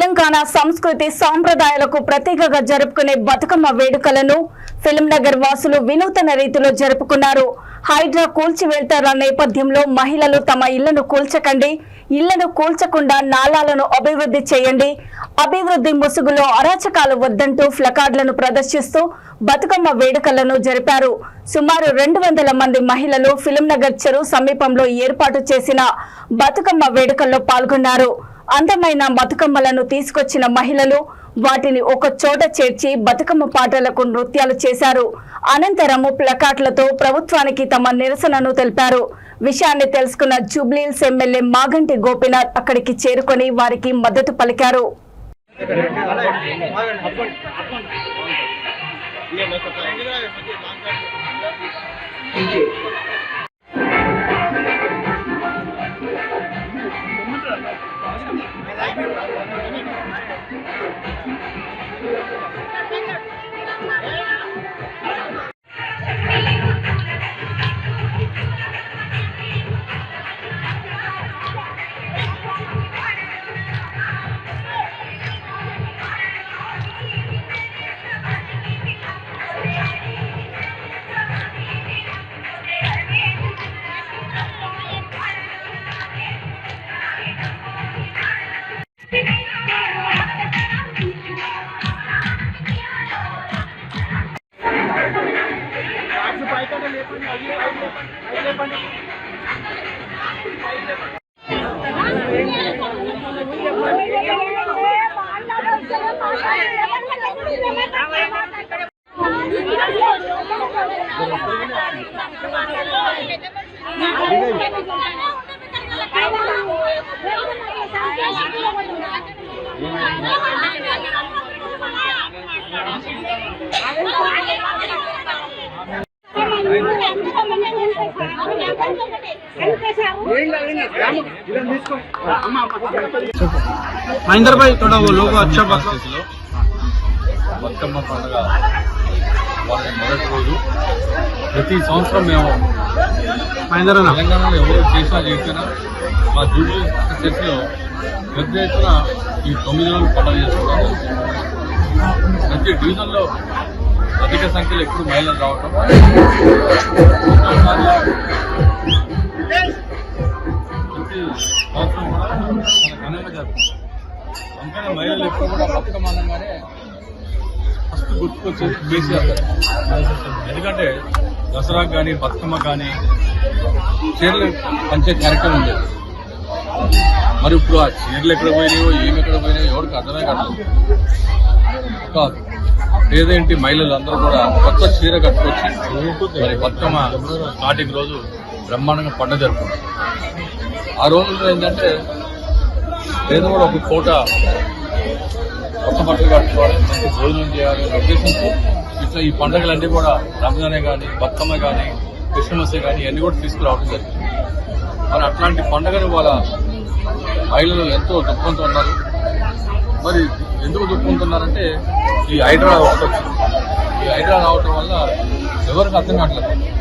తెలంగాణ సంస్కృతి సాంప్రదాయాలకు ప్రతీకగా జరుపుకునే బతుకమ్మ వేడుకలను ఫిల్మ్నగర్ వాసులు వినూతన రీతిలో జరుపుకున్నారు. హైడ్రా కూల్చివేల్తార నేపథ్యంలో మహిళలు తమ ఇళ్లను కూల్చకండి, ఇళ్లను కూల్చకుండా నాలాలను అభివృద్ధి చేయండి, అభివృద్ధి ముసుగులో అరాచకాలు వద్దంటూ ప్లకార్డులను ప్రదర్శిస్తూ బతుకమ్మ వేడుకలను జరిపారు. సుమారు 200 మంది మహిళలు ఫిల్మ్నగర్ చెరువు సమీపంలో ఏర్పాటు చేసిన బతుకమ్మ వేడుకల్లో పాల్గొన్నారు. అందమైన బతుకమ్మలను తీసుకొచ్చిన మహిళలు వాటిని ఒక చోట చేర్చి బతుకమ్మ పాటలకు నృత్యాలు చేశారు. అనంతరం ప్లకార్డులతో ప్రభుత్వానికి తమ నిరసనను తెలిపారు. విషయాన్ని తెలుసుకున్న జూబ్లీహిల్స్ ఎమ్మెల్యే మాగంటి గోపీనాథ్ అక్కడికి చేరుకొని వారికి మద్దతు పలికారు. महेंद्र भाई थोड़ा वो लोग अच्छा బతుకమ్మ పండుగ మొదటి రోజు ప్రతి సంవత్సరం మేము తెలంగాణలో ఎవరు చేసినా చేయకపోయినా మా జూబ్లీ చర్చిలో పెద్ద ఎత్తున ఈ 9 రోజులు పండుగ చేసుకుంటాము. ప్రతి డివిజన్లో అధిక సంఖ్యలో ఎప్పుడు మహిళలు రావటం ప్రతి సంవత్సరం కూడా చాలా ఘనంగా జరుగుతుంది. అందుకని మహిళలు ఎప్పుడు కూడా బతుకమ్మ అనగానే ఫస్ట్ గుర్తుకొచ్చేది కేసీఆర్ గారు. ఎందుకంటే దసరాకు కానీ బతుకమ్మ కానీ చీరలు పంచే కార్యక్రమం ఉండేది. మరి ఇప్పుడు ఆ చీరలు ఎక్కడ పోయినాయో ఏమి ఎక్కడ పోయినాయో ఎవరికి అర్థమే కాదు. ఒక పేదేంటి మహిళలు అందరూ కూడా కొత్త చీర కట్టుకొచ్చి మరి బతుకమ్మ స్టార్టింగ్ రోజు బ్రహ్మాండంగా పండుగ జరుపుకుంటారు. ఆ రోజుల్లో ఏంటంటే ఏదో కూడా ఒక పూట కొత్త బట్టలు కట్టుకోవాలి, మంచి భోజనం చేయాలి అనే ఉద్దేశంతో ఇట్లా ఈ పండుగలన్నీ కూడా రంజానే కానీ బతుకమ్మ కానీ క్రిస్మస్ కానీ ఇవన్నీ కూడా తీసుకురావడం జరిగింది. మరి అట్లాంటి పండుగని వాళ్ళ మహిళలు ఎంతో దుఃఖంతో ఉన్నారు. మరి ఎందుకు దుఃఖంతున్నారంటే ఈ హైడ్రా రావటం వల్ల ఎవరికి అర్థం కావట్లేదు.